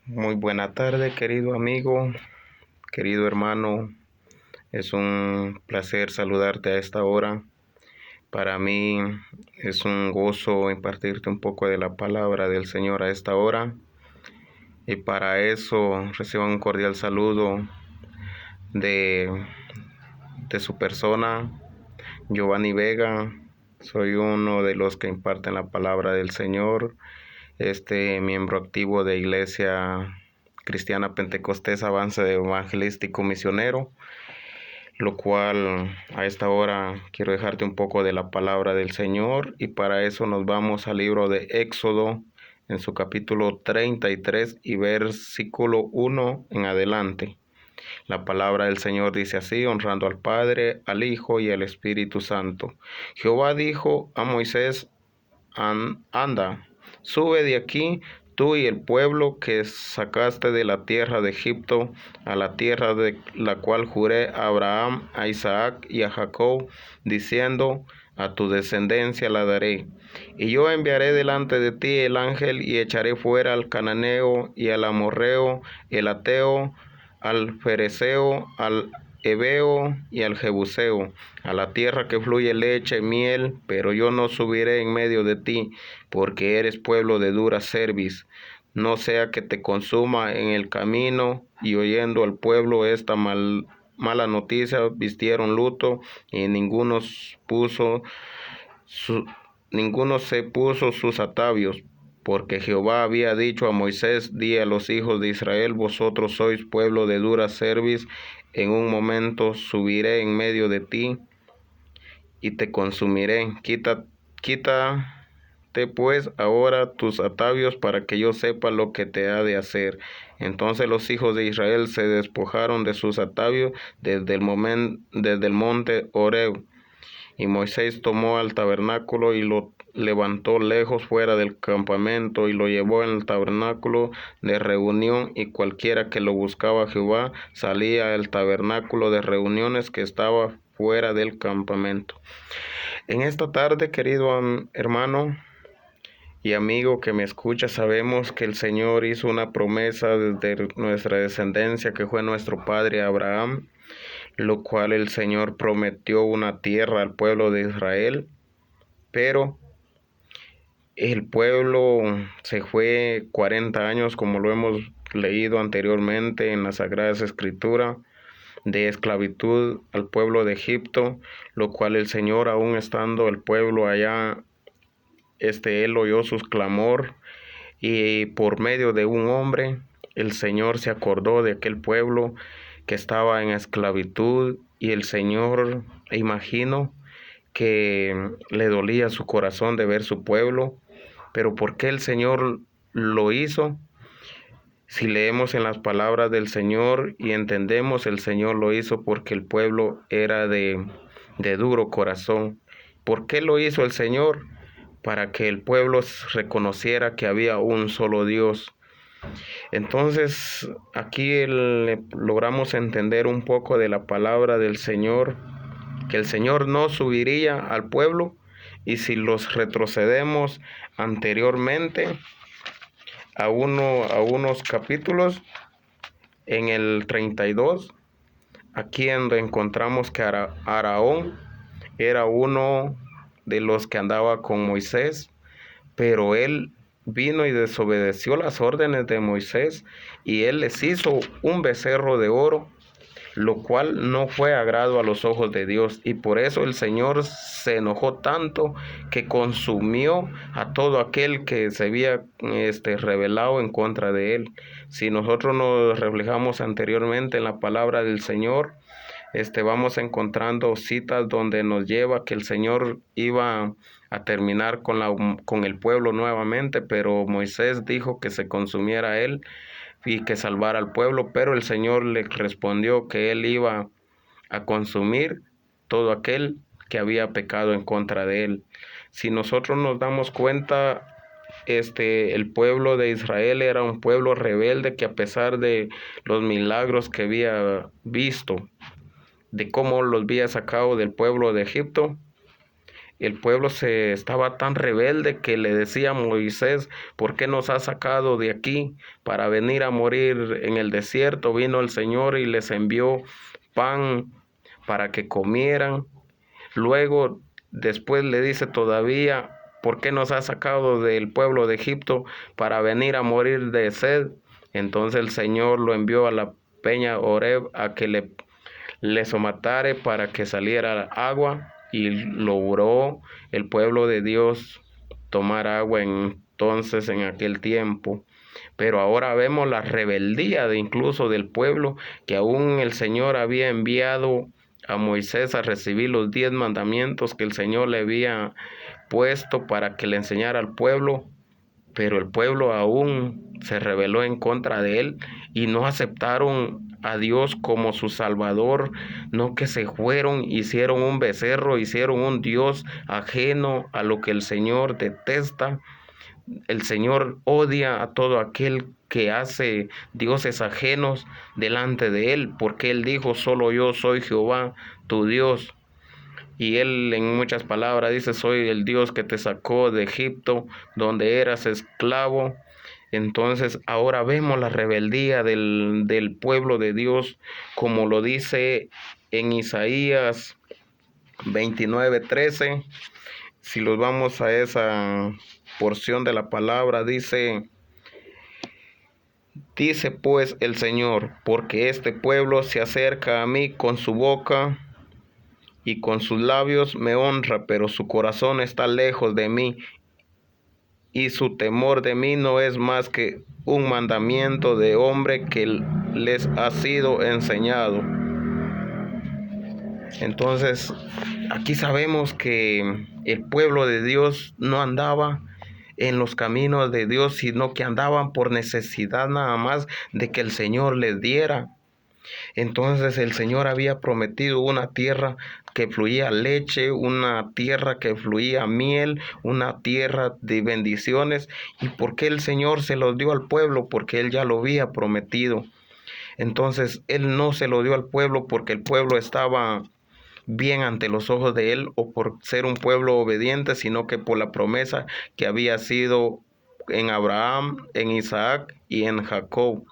Muy buena tarde, querido amigo, querido hermano. Es un placer saludarte a esta hora. Para mí es un gozo impartirte un poco de la palabra del Señor a esta hora. Y para eso reciban un cordial saludo de, de su persona, Giovanni Vega. Soy uno de los que imparten la palabra del Señor, miembro activo de Iglesia Cristiana Pentecostés Avance Evangelístico Misionero, lo cual a esta hora quiero dejarte un poco de la palabra del Señor, y para eso nos vamos al libro de Éxodo en su capítulo 33 y versículo 1 en adelante. La palabra del Señor dice así, honrando al Padre, al Hijo y al Espíritu Santo. Jehová dijo a Moisés: Anda, sube de aquí, tú y el pueblo que sacaste de la tierra de Egipto, a la tierra de la cual juré a Abraham, a Isaac y a Jacob, diciendo: a tu descendencia la daré. Y yo enviaré delante de ti el ángel, y echaré fuera al cananeo, y al amorreo, el ateo, al fereceo, al heveo y al jebuseo, a la tierra que fluye leche y miel, pero yo no subiré en medio de ti, porque eres pueblo de dura cerviz. No sea que te consuma en el camino. Y oyendo al pueblo esta mala noticia, vistieron luto, y su- ninguno se puso sus atavios, porque Jehová había dicho a Moisés: di a los hijos de Israel: vosotros sois pueblo de dura cerviz, en un momento subiré en medio de ti y te consumiré. Quítate pues ahora tus atavios, para que yo sepa lo que te ha de hacer. Entonces los hijos de Israel se despojaron de sus atavios desde el monte Horeb. Y Moisés tomó al tabernáculo y lo levantó lejos fuera del campamento, y lo llevó en el tabernáculo de reunión, y cualquiera que lo buscaba a Jehová salía al tabernáculo de reuniones que estaba fuera del campamento. En esta tarde, querido hermano y amigo que me escucha, sabemos que el Señor hizo una promesa desde nuestra descendencia, que fue nuestro padre Abraham, lo cual el Señor prometió una tierra al pueblo de Israel, pero el pueblo se fue 40 años, como lo hemos leído anteriormente en las Sagradas Escrituras, de esclavitud al pueblo de Egipto, lo cual el Señor, aún estando el pueblo allá, él oyó su clamor, y por medio de un hombre, el Señor se acordó de aquel pueblo que estaba en esclavitud, y el Señor, imagino que le dolía su corazón de ver su pueblo. Pero ¿por qué el Señor lo hizo? Si leemos en las palabras del Señor y entendemos, el Señor lo hizo porque el pueblo era de duro corazón. ¿Por qué lo hizo el Señor? Para que el pueblo reconociera que había un solo Dios. Entonces, aquí logramos entender un poco de la palabra del Señor, que el Señor no subiría al pueblo. Y si los retrocedemos anteriormente a unos capítulos, en el 32, aquí donde encontramos que Araón era uno de los que andaba con Moisés, pero él vino y desobedeció las órdenes de Moisés, y él les hizo un becerro de oro, lo cual no fue agrado a los ojos de Dios, y por eso el Señor se enojó tanto que consumió a todo aquel que se había rebelado en contra de él. Si nosotros nos reflejamos anteriormente en la palabra del Señor, vamos encontrando citas donde nos lleva que el Señor iba a terminar con el pueblo nuevamente, pero Moisés dijo que se consumiera él y que salvara al pueblo, pero el Señor le respondió que él iba a consumir todo aquel que había pecado en contra de él. Si nosotros nos damos cuenta, el pueblo de Israel era un pueblo rebelde, que a pesar de los milagros que había visto, de cómo los había sacado del pueblo de Egipto, el pueblo se estaba tan rebelde que le decía a Moisés: ¿por qué nos has sacado de aquí para venir a morir en el desierto? Vino el Señor y les envió pan para que comieran. Luego, después le dice todavía: ¿por qué nos has sacado del pueblo de Egipto para venir a morir de sed? Entonces el Señor lo envió a la peña Horeb a que le somatare para que saliera agua, y logró el pueblo de Dios tomar agua entonces en aquel tiempo. Pero ahora vemos la rebeldía incluso del pueblo, que aún el Señor había enviado a Moisés a recibir los 10 mandamientos que el Señor le había puesto para que le enseñara al pueblo, pero el pueblo aún se rebeló en contra de él y no aceptaron a Dios como su Salvador, no, que se fueron, hicieron un becerro, hicieron un Dios ajeno a lo que el Señor detesta. El Señor odia a todo aquel que hace dioses ajenos delante de él, porque él dijo: solo yo soy Jehová, tu Dios. Y él en muchas palabras dice: soy el Dios que te sacó de Egipto, donde eras esclavo. Entonces ahora vemos la rebeldía del pueblo de Dios, como lo dice en Isaías 29:13. Si los vamos a esa porción de la palabra, dice pues el Señor: porque este pueblo se acerca a mí con su boca y con sus labios me honra, pero su corazón está lejos de mí, y su temor de mí no es más que un mandamiento de hombre que les ha sido enseñado. Entonces, aquí sabemos que el pueblo de Dios no andaba en los caminos de Dios, sino que andaban por necesidad nada más de que el Señor les diera. Entonces el Señor había prometido una tierra que fluía leche, una tierra que fluía miel, una tierra de bendiciones. ¿Y por qué el Señor se los dio al pueblo? Porque Él ya lo había prometido. Entonces Él no se lo dio al pueblo porque el pueblo estaba bien ante los ojos de Él o por ser un pueblo obediente, sino que por la promesa que había sido en Abraham, en Isaac y en Jacob.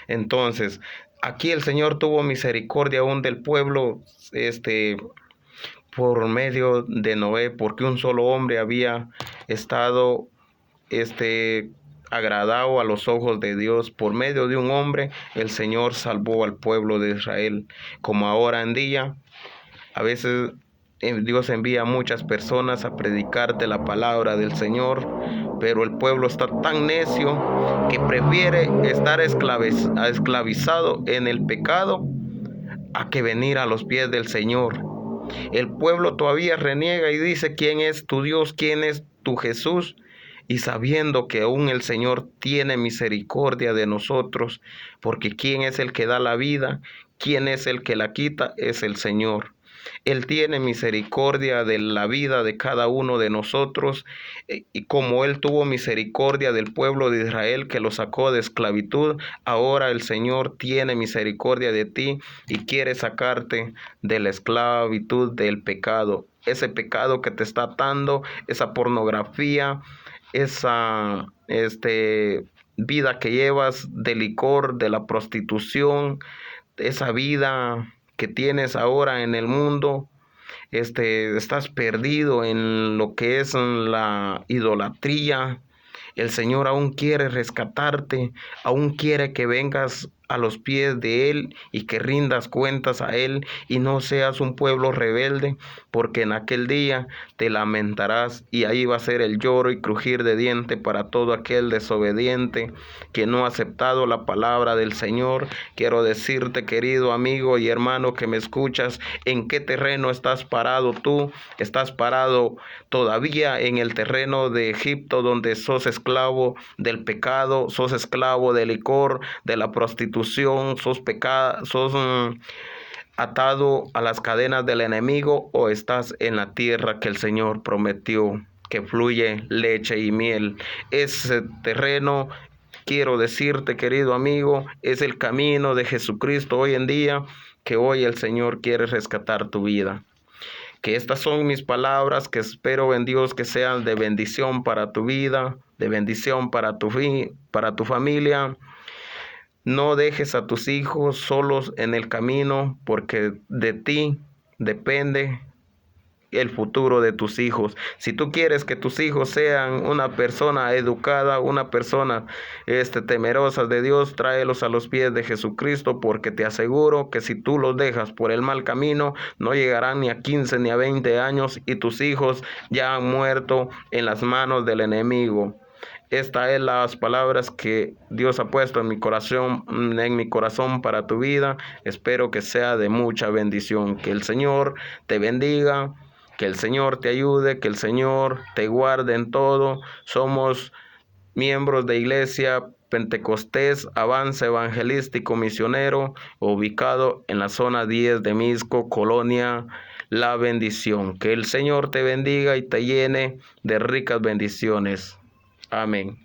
Entonces, aquí el Señor tuvo misericordia aún del pueblo, por medio de Noé, porque un solo hombre había estado, agradado a los ojos de Dios. Por medio de un hombre, el Señor salvó al pueblo de Israel. Como ahora en día, a veces Dios envía a muchas personas a predicarte la palabra del Señor, pero el pueblo está tan necio que prefiere estar esclavizado en el pecado a que venir a los pies del Señor. El pueblo todavía reniega y dice: ¿quién es tu Dios? ¿Quién es tu Jesús? Y sabiendo que aún el Señor tiene misericordia de nosotros, porque ¿quién es el que da la vida? ¿Quién es el que la quita? Es el Señor. Él tiene misericordia de la vida de cada uno de nosotros, y como Él tuvo misericordia del pueblo de Israel que lo sacó de esclavitud, ahora el Señor tiene misericordia de ti y quiere sacarte de la esclavitud del pecado. Ese pecado que te está atando, esa pornografía, esa vida que llevas de licor, de la prostitución, esa vida que tienes ahora en el mundo, estás perdido en lo que es la idolatría. El Señor aún quiere rescatarte, aún quiere que vengas a los pies de Él y que rindas cuentas a Él y no seas un pueblo rebelde, porque en aquel día te lamentarás y ahí va a ser el lloro y crujir de diente para todo aquel desobediente que no ha aceptado la palabra del Señor. Quiero decirte, querido amigo y hermano que me escuchas, ¿en qué terreno estás parado tú? ¿Estás parado todavía en el terreno de Egipto, donde sos esclavo del pecado, sos esclavo del licor, de la prostitución, sos atado a las cadenas del enemigo, o estás en la tierra que el Señor prometió, que fluye leche y miel? Ese terreno, quiero decirte, querido amigo, es el camino de Jesucristo hoy en día, que hoy el Señor quiere rescatar tu vida. que estas son mis palabras que espero en Dios que sean de bendición para tu vida, de bendición para tu familia. No dejes a tus hijos solos en el camino, porque de ti depende el futuro de tus hijos. Si tú quieres que tus hijos sean una persona educada, una persona temerosa de Dios, tráelos a los pies de Jesucristo, porque te aseguro que si tú los dejas por el mal camino, no llegarán ni a 15 ni a 20 años y tus hijos ya han muerto en las manos del enemigo. Estas es las palabras que Dios ha puesto en mi corazón para tu vida. Espero que sea de mucha bendición. Que el Señor te bendiga, que el Señor te ayude, que el Señor te guarde en todo. Somos miembros de Iglesia Pentecostés Avance Evangelístico Misionero, ubicado en la zona 10 de Mixco, Colonia La Bendición. Que el Señor te bendiga y te llene de ricas bendiciones. Amén.